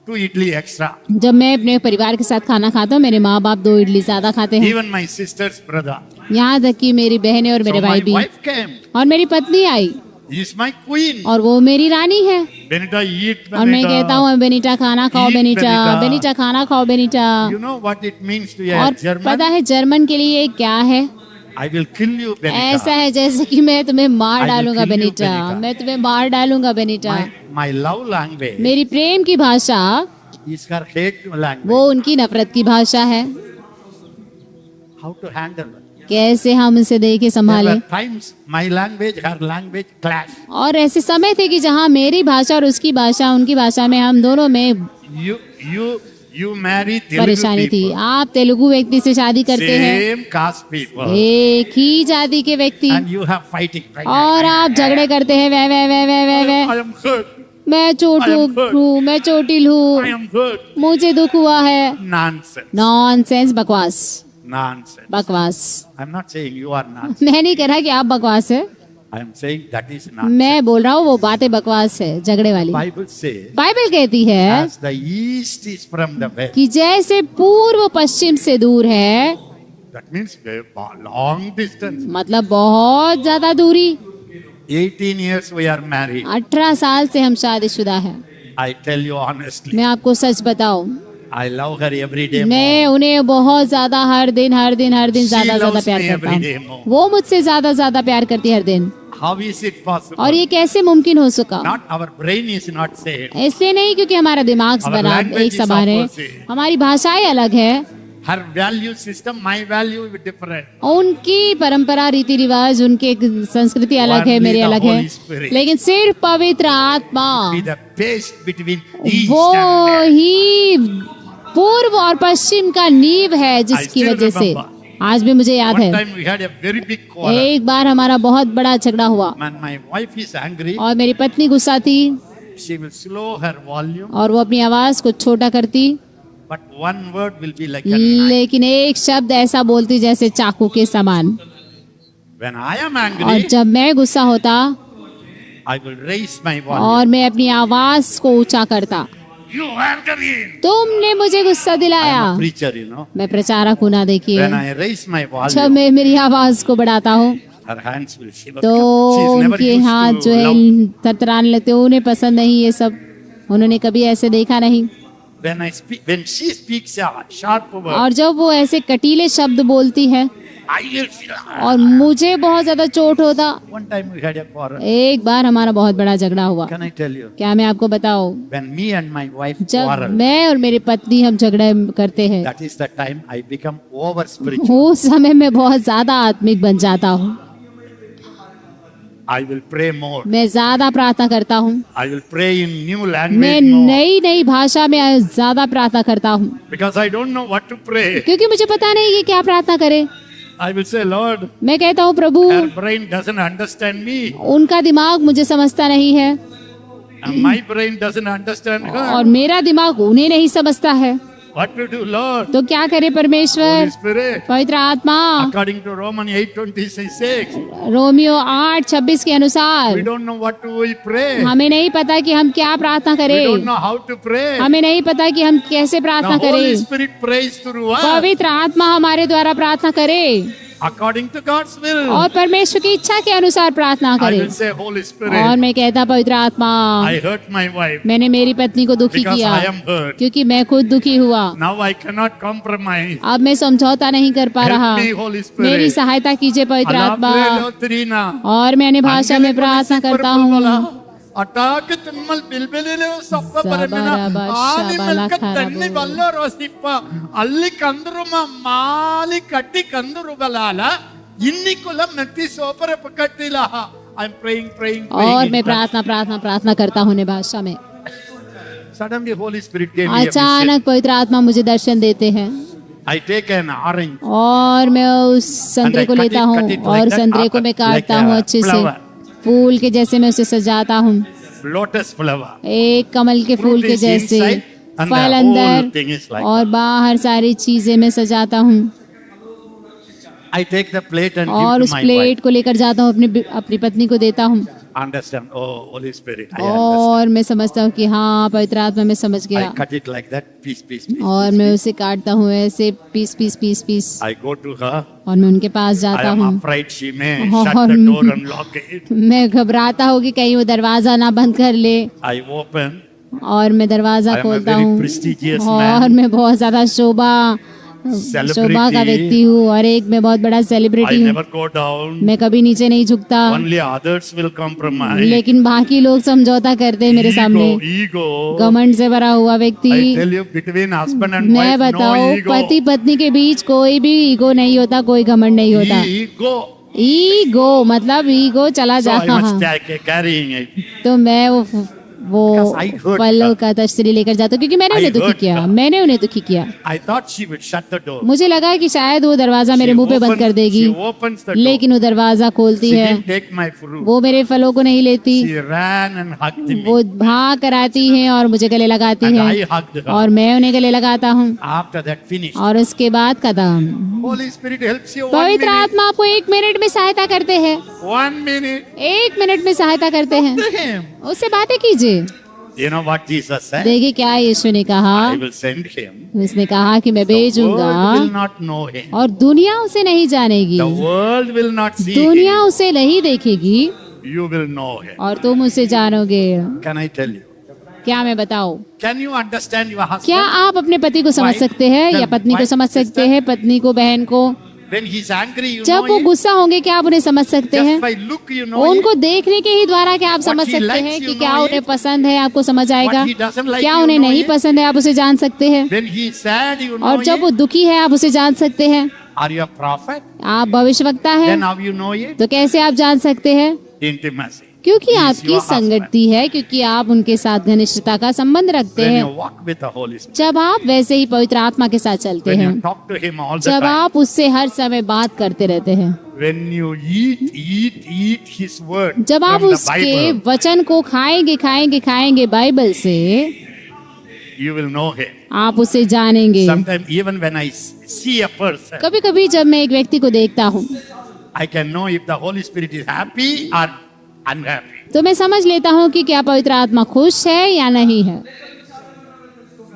2 idli extra. जब मैं अपने परिवार के साथ खाना खाता हूँ, मेरे माँ बाप 2 इडली ज्यादा खाते हैं। Even my sister's brother. यहाँ तक कि मेरी बहनें और मेरे So भाई my भी। wife came. और मेरी पत्नी आई He is my queen. और वो मेरी रानी है। Benita, eat और मैं Benita. कहता हूँ बेनीटा खाना खाओ, Eat बेनीटा Benita. बेनीटा खाना खाओ, बेनीटा। You know what it means to a और German? पता है जर्मन के लिए क्या है? I will kill you, Benita. ऐसा है जैसे कि मैं तुम्हें मार I will डालूंगा kill you, बेनीटा, Benita. मैं तुम्हें मार डालूंगा बेनीटा। My love language मेरी प्रेम की भाषा is her hate language. वो उनकी नफरत की भाषा है। How to handle it? कैसे हम इसे देखे There संभाले। were times my language, her language clash. और ऐसे समय थे कि जहाँ मेरी भाषा और उसकी भाषा, उनकी भाषा में हम दोनों में You marry Telugu परेशानी थी। people. आप तेलुगु व्यक्ति से शादी करते हैं, Same caste people. एक ही जाति के व्यक्ति, And you have fighting. Right? और आप झगड़े करते हैं। वह वह वह वह वह वह I am hurt. मैं चोटुक हूँ, मैं चोटिल I हूँ, am hurt. मुझे दुख हुआ है। Nonsense. नॉनसेंस, बकवास Nonsense. बकवास। I'm not saying you are nonsense. मैं नहीं कह रहा कि आप बकवास है, I am saying that is nonsense. मैं बोल रहा हूँ वो बातें बकवास है, झगड़े वाली। Bible says, बाइबल कहती है as the east is from the west. कि जैसे पूर्व पश्चिम से दूर है, That means a long distance. मतलब बहुत ज्यादा दूरी। 18 years we are married. 18 साल से हम शादीशुदा हैं। I tell you honestly, मैं आपको सच बताऊं, I love her every day मैं more. उन्हें बहुत ज्यादा हर दिन She ज्यादा loves प्यार me करता every day हूँ। more. वो मुझसे ज्यादा प्यार करती है हर दिन। How is it possible? और ये कैसे मुमकिन हो सका? Not our brain is not same. इसलिए नहीं क्योंकि हमारा दिमाग Our बना language एक is समान है, opposite. हमारी भाषाएं अलग है, Her value system, my value is different. उनकी परंपरा रीति रिवाज, उनके संस्कृति अलग है, Only मेरे the अलग है, Holy Spirit. लेकिन सिर्फ पवित्र आत्मा Be the paste between east वो and west. ही पूर्व और पश्चिम का नींव है, जिसकी I still वजह से remember. आज भी मुझे याद One है। time we had a very big quarrel. एक बार हमारा बहुत बड़ा झगड़ा हुआ When my wife is angry, और मेरी पत्नी गुस्सा थी she will slow her volume, और वो अपनी आवाज को छोटा करती, but one word will be like a knife. लेकिन एक शब्द ऐसा बोलती जैसे चाकू के समान। When I am और angry, जब मैं गुस्सा होता I will raise my volume. और मैं अपनी आवाज को ऊंचा करता, You angry? तुमने मुझे गुस्सा I am दिलाया। a preacher, you know. मैं प्रचारक हूँ ना, देखिए। When I raise my जब volume, मैं मेरी आवाज को बढ़ाता हूँ her hands will shiver. तो She's never उनके used हाथ to जो है love. थरथराने लगते हैं, उन्हें पसंद नहीं ये सब, उन्होंने कभी ऐसे देखा नहीं। When she speaks a sharp word, और जब वो ऐसे कटीले शब्द बोलती है I will feel. और मुझे बहुत ज्यादा चोट होता। One time we had a quarrel. एक बार हमारा बहुत बड़ा झगड़ा हुआ। Can I tell you? क्या मैं आपको बताऊं? When me and my wife जब quarrel, मैं और मेरी पत्नी हम झगड़ा करते हैं, that is the time I become over spiritual. उस समय मैं बहुत ज्यादा आत्मिक बन जाता हूँ। I will pray more. मैं ज्यादा प्रार्थना करता हूँ, I will pray in new मैं language more. नई नई भाषा में ज्यादा प्रार्थना करता हूँ, Because I don't know what to pray. क्योंकि मुझे पता नहीं कि क्या प्रार्थना करे। I will say, Lord, मैं कहता हूँ प्रभु, her brain doesn't understand me. उनका दिमाग मुझे समझता नहीं है And my brain doesn't understand और her. मेरा दिमाग उन्हें नहीं समझता है। What to do, Lord? तो क्या करे परमेश्वर? Holy Spirit. पवित्र आत्मा According to Romans 8:26, रोमियो 8:26 के we अनुसार don't know what to we pray. हमें नहीं पता कि हम क्या प्रार्थना We करें, don't know how to pray. हमें नहीं पता कि हम कैसे The प्रार्थना Holy करें। Spirit prays through us पवित्र आत्मा हमारे द्वारा प्रार्थना करे according to God's will. और परमेश्वर की इच्छा के अनुसार प्रार्थना I करे। will say, Holy और Spirit, मैं कहता पवित्र आत्मा, I hurt my wife मैंने मेरी पत्नी को दुखी because किया I am hurt. क्योंकि मैं खुद दुखी हुआ। Now I cannot compromise. अब मैं समझौता नहीं कर पा रहा। Help me, Holy मेरी Spirit. सहायता कीजिए पवित्र आत्मा। Trina. और मैं अन्य भाषा में प्रार्थना करता हूँ। अटाक तन्मल बिलबिलिले सप्प परमेना Zabaraba, आली shabala, मलक तन्नी karabu. बल्लो रोसिप्पा अल्ली कंदरुमा माली कट्टी कंदरु बलाला इन्नी coulomb नक्ति Sopore पकट्टिला I am praying और मैं प्रार्थना करता हूँ अन्य भाषा में। Suddenly Holy Spirit gave me a vision. अचानक पवित्र आत्मा मुझे दर्शन देते हैं I take an orange और मैं उस संतरे को cut लेता it हूँ like और that, संतरे को मैं like काटता a हूँ अच्छे से, flower. फूल के जैसे मैं उसे सजाता हूँ, lotus flower. एक कमल के फूल Fruit के is जैसे, inside and फल the अंदर whole thing is like और बाहर सारी चीजें मैं सजाता हूँ। I take the plate and और give उस to my प्लेट wife. को लेकर जाता हूँ, अपनी पत्नी को देता हूँ। understand. Oh, Holy Spirit, I understand. और मैं समझता हूँ कि हाँ पवित्र आत्मा में समझ I गया, cut it like that, piece, piece, piece. और piece, मैं piece. उसे काटता हूँ ऐसे piece piece piece piece, I go to her. और मैं उनके पास I जाता am हूँ। afraid she may और shut the door and lock it. मैं घबराता हूँ कि कहीं वो दरवाजा ना बंद कर ले, I open. और मैं दरवाजा I am a खोलता very हूँ, prestigious और man. मैं बहुत ज्यादा शोभा का व्यक्ति हूँ, और एक मैं बहुत बड़ा I सेलिब्रिटी हूँ। never go down. मैं कभी नीचे नहीं झुकता, Only others will compromise. लेकिन बाकी लोग समझौता करते हैं मेरे सामने। Ego. घमंड से भरा हुआ व्यक्ति। I tell you, between husband and मैं wife, no बताऊं, ego. पति पत्नी के बीच कोई भी ईगो नहीं होता, कोई घमंड नहीं होता। Ego. ईगो मतलब ईगो चला So I must जा, carrying it. तो मैं वो Because I heard फलों her. का तश्तरी लेकर जाता हूँ, क्योंकि मैंने I उन्हें दुखी heard किया, her. मैंने उन्हें दुखी किया। I thought she would shut the door. मुझे लगा कि शायद वो दरवाजा मेरे मुंह पे बंद कर देगी, She opens the door. लेकिन वो दरवाजा खोलती She है, didn't take my fruit. वो मेरे फलों को नहीं लेती, She ran and hugged me. वो भाग कर आती है और मुझे गले लगाती And है, I hugged her. और मैं उन्हें गले लगाता हूँ। After that finished. और उसके बाद कदम, Holy Spirit helps you. 1 पवित्र minute. आत्मा आपको 1 मिनट में सहायता करते हैं, 1 minute. 1 मिनट में सहायता करते हैं। To him. उससे बातें कीजिए। You know what Jesus said? देखिए क्या यीशु ने कहा, I will send him. उसने कहा कि मैं The world will भेजूंगा, not know him. और दुनिया उसे नहीं जानेगी, The world will not see दुनिया him. उसे नहीं देखेगी, You will know him. और तुम उसे जानोगे। Can I tell you? क्या मैं बताऊं? Can you understand your husband? क्या आप अपने पति को समझ Wife, सकते हैं, या then पत्नी को wife, समझ सकते sister. हैं, पत्नी को, बहन को? When he's angry, you जब know वो it. गुस्सा होंगे क्या आप उन्हें समझ सकते Just हैं? by look, you know उनको it. देखने के ही द्वारा क्या आप समझ he सकते likes, हैं you कि know क्या it. उन्हें पसंद है, आपको समझ आएगा। What he doesn't like, क्या you उन्हें know नहीं it. पसंद है, आप उसे जान सकते हैं। When he's sad, you know और जब वो it. दुखी है आप उसे जान सकते हैं। Are you a prophet? आप भविष्यवक्ता हैं, Then how you know it? तो कैसे आप जान सकते हैं? Intimacy. क्योंकि He is आपकी your संगति है, क्योंकि आप उनके साथ घनिष्ठता का संबंध रखते When हैं। you walk with the Holy Spirit. जब आप वैसे ही पवित्र आत्मा के साथ चलते When हैं, you talk to him all the जब time. आप उससे हर समय बात करते रहते हैं, When you eat his word जब आप from the उसके Bible, वचन को खाएंगे बाइबल से, you will know him. आप उसे जानेंगे। Sometimes even when I see a person, कभी कभी जब मैं एक व्यक्ति को देखता हूँ, I can know if the Holy Spirit is happy or unhappy. तो मैं समझ लेता हूँ कि क्या पवित्र आत्मा खुश है या नहीं है।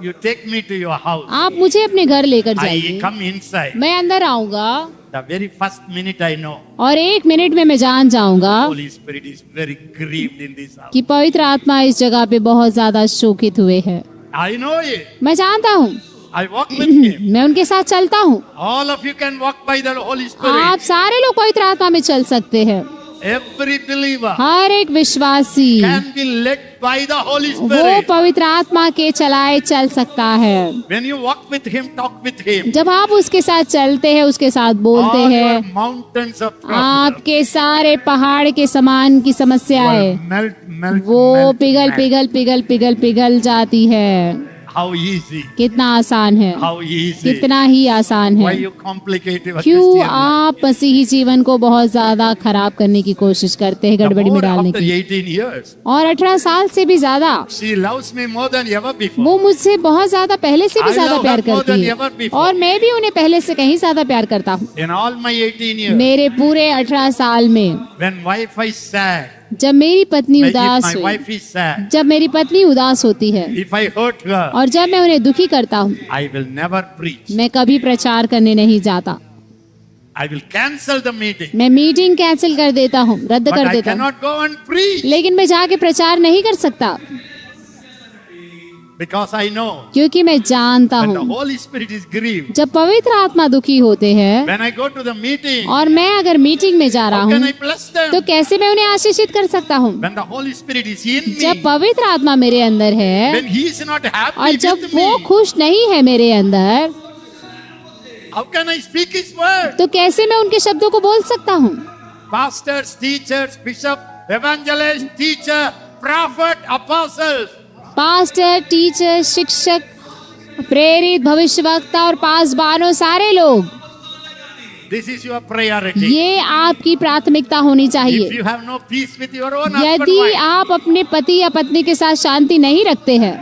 You take me to your house. आप मुझे अपने घर लेकर I जाइए, come inside. मैं अंदर आऊंगा, The very first minute I know और 1 मिनट में मैं जान जाऊंगा Holy Spirit is very grieved in this house. कि पवित्र आत्मा इस जगह पे बहुत ज्यादा शोकित हुए हैं। I know it. मैं जानता हूँ, I walk with him. मैं उनके साथ चलता हूँ। All of you can walk by the Holy Spirit. आप सारे लोग पवित्र आत्मा में चल सकते हैं। Every believer हर एक विश्वासी can be led by the Holy वो Spirit. पवित्र आत्मा के चलाए चल सकता है। When you walk with him, talk with him. जब आप उसके साथ चलते हैं, उसके साथ बोलते All हैं, your mountains of problems आपके सारे पहाड़ के समान की समस्याएं will melt, वो पिघल melt. पिघल पिघल पिघल पिघल जाती है। How easy. कितना आसान है, How easy. कितना ही आसान Why है। you complicate your क्यों Christian life? आप मसीही जीवन को बहुत ज्यादा खराब करने की कोशिश करते हैं, The गड़बड़ी में more डालने after की। 18 years, और 18 साल से भी ज्यादा she loves me more than ever before. वो मुझसे बहुत ज्यादा पहले से भी I ज्यादा love प्यार her more करती than है, ever before. और मैं भी उन्हें पहले से कहीं ज्यादा प्यार करता हूँ। In all my 18 years, मेरे पूरे 18 साल में when wife is sad, जब मेरी पत्नी if उदास my हुई, wife is sad, जब मेरी पत्नी उदास होती है, if I hurt her, और जब मैं उन्हें दुखी करता हूँ, I will never preach. मैं कभी प्रचार करने नहीं जाता। I will cancel the meeting. मैं मीटिंग कैंसिल कर देता हूँ, रद्द But कर I देता हूँ, cannot go and preach लेकिन मैं जाके प्रचार नहीं कर सकता, because I know क्योंकि मैं जानता when the हूँ Holy Spirit is grieved. जब पवित्र आत्मा दुखी होते हैं, When I go to the meeting, और मैं अगर मीटिंग में जा रहा how can हूँ, I bless them? तो कैसे मैं उन्हें आशीषित कर सकता हूँ? When the Holy Spirit is in जब me, पवित्र आत्मा मेरे अंदर है, when He is not और happy जब with वो me, खुश नहीं है मेरे अंदर, how can I speak His word? तो कैसे मैं उनके शब्दों को बोल सकता हूँ? Pastors, teachers, bishop, evangelist, teacher, prophet, apostles. Pastor, teacher, शिक्षक, प्रेरित, भविष्यवक्ता और पासबानों, सारे लोग, This is your priority. ये आपकी प्राथमिकता होनी If चाहिए। you have no peace with your own husband, यदि wife, आप अपने पति या पत्नी के साथ शांति नहीं रखते हैं,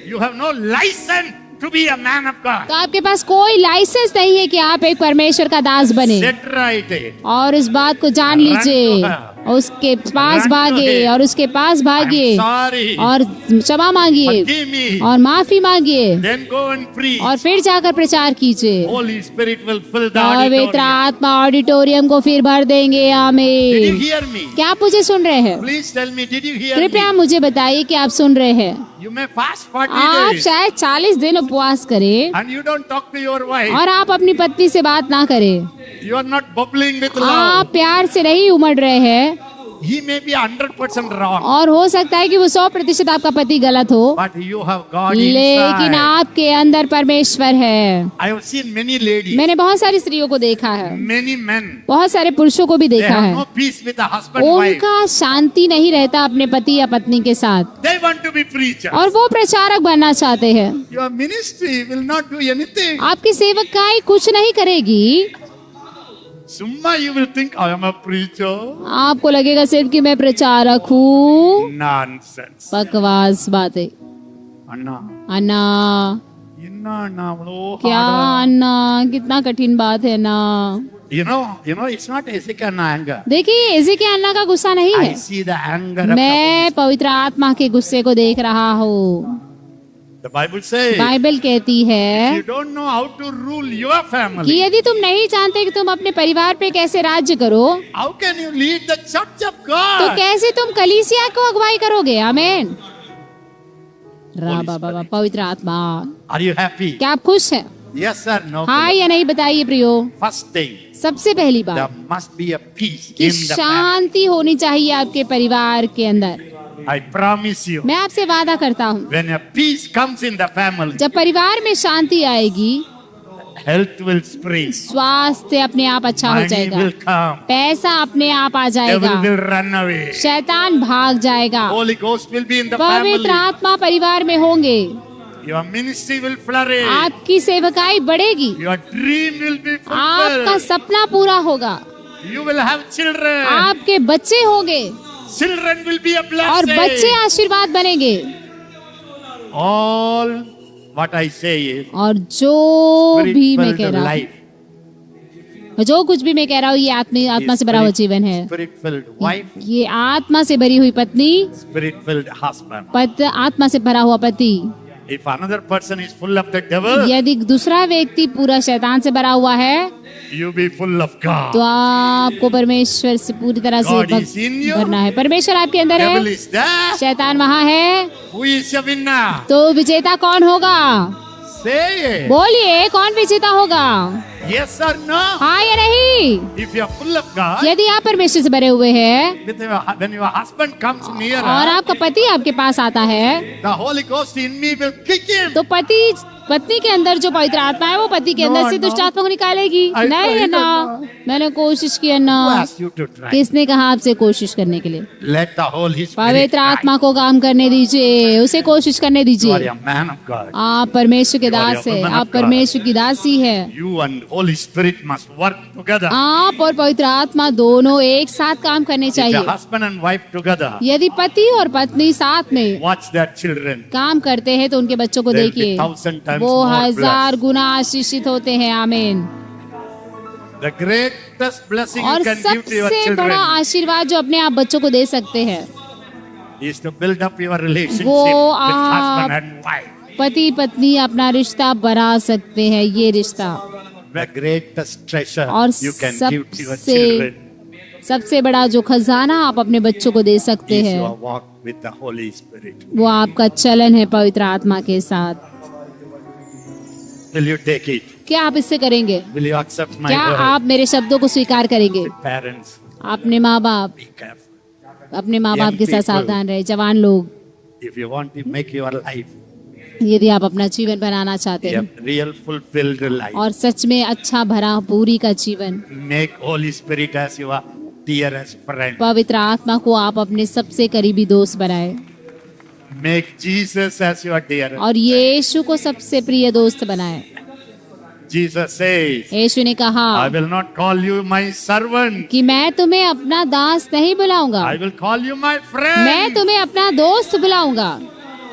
you have no license to be a man of God. तो आपके पास कोई लाइसेंस नहीं है कि आप एक परमेश्वर का दास बने। Set right it. और इस बात को जान Run to लीजिए, her. उसके पास Run to भागे him. और उसके पास भागिए I'm sorry. और क्षमा मांगिए Forgive me. और माफी मांगिए Then go and preach. और फिर जाकर प्रचार कीजिए। Holy Spirit will fill the पवित्र auditorium. आत्मा ऑडिटोरियम को फिर भर देंगे। Did you आमीन। hear me? क्या आप मुझे सुन रहे हैं? Please tell me, did you hear कृपया me? मुझे बताइए कि आप सुन रहे हैं। You may fast 40 आप days शायद 40 दिन उपवास करें and you don't talk to your wife. और आप अपनी पत्नी से बात ना करें। You are not bubbling with आप love. प्यार से नहीं उमड़ रहे हैं He may be 100% wrong, और हो सकता है कि वो 100% आपका पति गलत हो, but you have God लेकिन inside. आपके अंदर परमेश्वर है। I have seen many ladies, मैंने बहुत सारी स्त्रियों को देखा है, many men. बहुत सारे पुरुषों को भी They देखा have है, no peace with the husband wife. उनका शांति नहीं रहता अपने पति या पत्नी के साथ They want to be preachers. और वो प्रचारक बनना चाहते हैं। Your ministry will not do anything. आपकी सेवकाई कुछ नहीं करेगी। Summa you will think I am a preacher. आपको लगेगा सिर्फ कि मैं प्रचारक हूँ। Nonsense. बकवास बातें। Anna. अन्ना Inna anna, oh, क्या harder. अन्ना, कितना कठिन बात है ना। You know, it's not Hezekiah anger. देखिए एजेकिया के अन्ना का गुस्सा नहीं I है, see the anger of the मैं Holy Spirit. पवित्र आत्मा के गुस्से को देख रहा हूँ। The Bible says, बाइबल कहती if है you don't know how to rule your कि family, यदि तुम नहीं जानते कि तुम अपने परिवार पे कैसे राज्य करो, how can you lead the church of तो God? कैसे तुम कलीसिया को अगुवाई करोगे। आमीन। रा बाबा बाबा, पवित्र आत्मा। Are you happy? क्या आप खुश हैं? Yes or no? हाँ या नहीं बताइए प्रियो। First thing, सबसे पहली there बात must be a peace कि in the family. शांति होनी चाहिए आपके परिवार के अंदर। I promise you, मैं आपसे वादा करता हूँ, when a peace comes in the family, जब परिवार में शांति आएगी, health will spring, स्वास्थ्य अपने आप अच्छा हो money जाएगा, will come, पैसा अपने आप आ जाएगा, devil will run away, शैतान भाग जाएगा, Holy Ghost will be in the पवित्र family, आत्मा परिवार में होंगे, your ministry will flourish, आपकी सेवकाई बढ़ेगी, your dream will be आपका fulfilled, सपना पूरा होगा, you will have children, आपके बच्चे होंगे children will be a और बच्चे blessing. आशीर्वाद बनेंगे। All what I say is और जो भी मैं कह spirit-filled रहा life, हूँ, जो कुछ भी मैं कह रहा हूँ, ये आत्मा से भरा हुआ जीवन है। spirit-filled wife, ये आत्मा से भरी हुई पत्नी, spirit-filled husband. आत्मा से भरा हुआ पति। If another person is full of the devil, यदि दूसरा व्यक्ति पूरा शैतान से भरा हुआ है, you be full of God. तो आपको परमेश्वर से पूरी तरह से God is in you. भरना है। परमेश्वर आपके अंदर Devil है, is there. शैतान वहाँ है, Who is a winner? तो विजेता कौन होगा? Say it. बोलिए, कौन विजेता होगा? Yes or no? हाँ या नहीं? If you are full of God, यदि आप परमेश्वर से भरे हुए हैं when your husband comes near, और आपका पति आपके पास आता है, the Holy Ghost in me will kick him. तो पत्नी के अंदर जो पवित्र आत्मा है वो पति के अंदर से No, दुष्ट no. आत्मा को निकालेगी। I नहीं tried, ना, no. मैंने कोशिश की ना। Who asked you to try? किसने कहा आपसे कोशिश करने के लिए? Let the Holy Spirit पवित्र try. आत्मा को काम करने दीजिए, उसे कोशिश करने You are दीजिए। a man of God. आप परमेश्वर के You are दास a है, woman of आप God. परमेश्वर की दासी है। You and Holy Spirit must work together. आप और पवित्र आत्मा दोनों एक साथ काम करने If a चाहिए। husband and wife together यदि पति और पत्नी साथ में watch their children, काम करते हैं तो उनके बच्चों को They'll be देखिए, 1,000 times वो more 1000 blessed. गुना आशीषित होते हैं। आमीन। the greatest blessing you और can give to your सबसे बड़ा children आशीर्वाद जो अपने आप बच्चों को दे सकते हैं, is to build up your relationship वो with आप- husband and wife. पति पत्नी अपना रिश्ता बढ़ा सकते हैं। ये रिश्ता The greatest treasure और you can give to your सबसे children सबसे बड़ा जो खजाना आप अपने बच्चों को दे सकते is हैं, your walk with the Holy Spirit. वो आपका चलन है पवित्र आत्मा के साथ। Will you take it? क्या आप इससे करेंगे? Will you accept my क्या word? आप मेरे शब्दों को स्वीकार करेंगे? Parents, अपने माँ बाप be careful. अपने माँ Young बाप के साथ people. सावधान रहे। जवान लोग, If you want to make your life यदि आप अपना जीवन बनाना चाहते a हैं real fulfilled life, और सच में अच्छा भरा पूरी का जीवन, make Holy Spirit as your dearest friend. पवित्र आत्मा को आप अपने सबसे करीबी दोस्त बनाए Make Jesus as your dearest. और यीशु को सबसे प्रिय दोस्त बनाए। Jesus says, यीशु ने कहा I will not call you my servant. कि मैं तुम्हें अपना दास नहीं बुलाऊंगा, I will call you my friend. मैं तुम्हें अपना दोस्त बुलाऊंगा।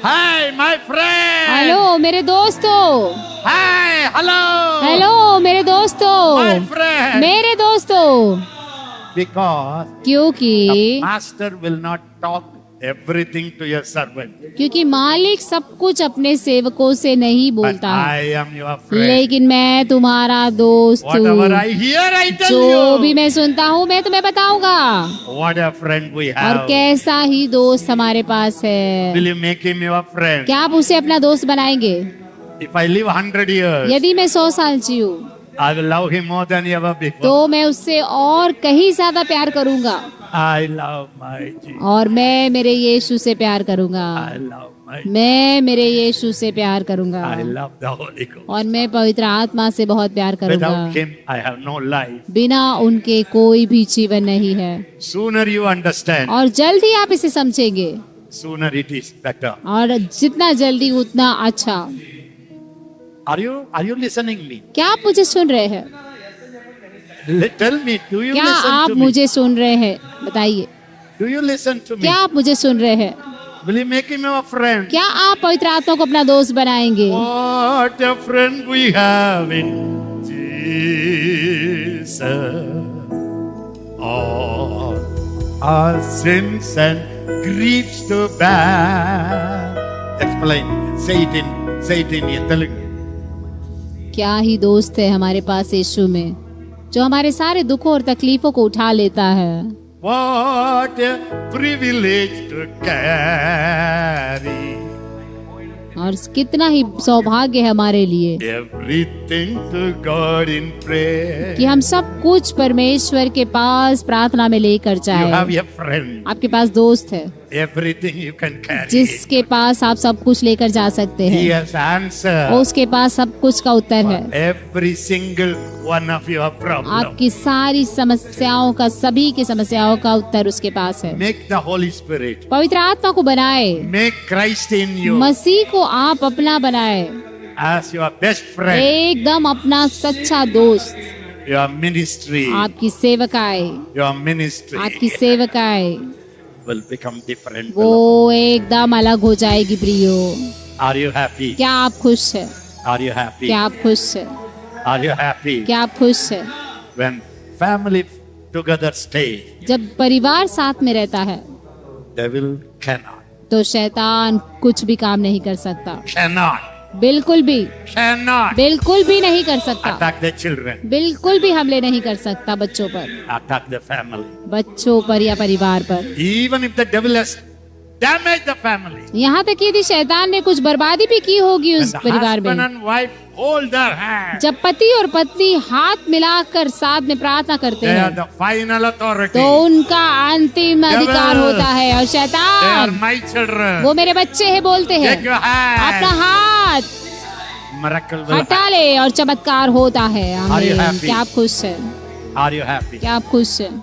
Hi, my friend. हेलो मेरे दोस्तों, Hi, hello. हेलो मेरे दोस्तों, My friend. मेरे दोस्तों। Because क्योंकि the master will not talk everything to your servant. क्योंकि मालिक सब कुछ अपने सेवकों से नहीं But बोलता I है, am your friend. लेकिन मैं तुम्हारा दोस्त Whatever हूँ। I hear, I tell जो भी you. मैं सुनता हूँ मैं तुम्हें बताऊंगा। What a friend we और have. कैसा ही दोस्त हमारे पास है। Will you make him your friend? क्या आप उसे अपना दोस्त बनाएंगे? If I live 100 years, यदि मैं 100 साल जीऊँ I will love him more than ever before. तो मैं उससे और कहीं ज्यादा प्यार करूंगा। I love my Jesus. और मैं मेरे यीशु से प्यार करूंगा। I love my. मैं मेरे यीशु से प्यार करूंगा। I love the Holy Ghost. और मैं पवित्र आत्मा से बहुत प्यार करूंगा। Without him, I have no life. बिना उनके कोई भी जीवन नहीं है। Sooner you understand, और जल्दी आप इसे समझेंगे sooner it is better. और जितना जल्दी उतना अच्छा। Are you listening me? क्या आप मुझे सुन रहे हैं? Tell me, do you क्या listen आप to me? मुझे सुन रहे हैं? बताइए, Do you listen to me? क्या आप मुझे सुन रहे हैं? Will you make him your friend? क्या आप पवित्र आत्मा को अपना दोस्त बनाएंगे? What a friend we have in Jesus. All our sins and griefs to bear. Explain. Say it in Telugu. क्या ही दोस्त है हमारे पास यीशु में, जो हमारे सारे दुखों और तकलीफों को उठा लेता है। What a privilege to carry और कितना ही सौभाग्य है हमारे लिए everything to God in prayer. कि हम सब कुछ परमेश्वर के पास प्रार्थना में लेकर You have जाए। a friend. आपके पास दोस्त है Everything you can carry. जिसके पास आप सब कुछ लेकर जा सकते He हैं। has answer उसके पास सब कुछ का उत्तर है। every single one of your problems. आपकी सारी समस्याओं का, सभी की समस्याओं का उत्तर उसके पास है। Make the Holy Spirit. पवित्र आत्मा को बनाए, Make Christ in you मसीह को आप अपना बनाए, as your best friend. एकदम अपना सच्चा दोस्त। Your ministry. आपकी सेवकाई, Your ministry आपकी सेवकाई will become different. वो एकदम अलग हो जाएगी। प्रियो, Are you happy? क्या आप खुश है? Are you happy? क्या आप खुश है? Are you happy? क्या आप खुश है? When family together stay, जब परिवार साथ में रहता है devil cannot. तो शैतान कुछ भी काम नहीं कर सकता। Cannot. बिल्कुल भी, Cannot. बिल्कुल भी नहीं कर सकता। Attack the children. बिल्कुल भी हमले नहीं कर सकता बच्चों पर, Attack the family. बच्चों पर या परिवार पर। Even if the devil has damaged the family. यहाँ तक कि यदि शैतान ने कुछ बर्बादी भी की होगी When उस the परिवार husband में, and wife hold their hand, जब पति और पत्नी हाथ मिलाकर साथ में प्रार्थना करते they are हैं the final authority. तो उनका अंतिम अधिकार होता है। और They are शैतान, my children. वो मेरे बच्चे हैं बोलते हैं, Take your hand. अपना हाथ Miracle will हटा happen. ले और चमत्कार होता है। Are you आमीन। happy? क्या आप खुश हैं? Are you happy? क्या आप खुश हैं?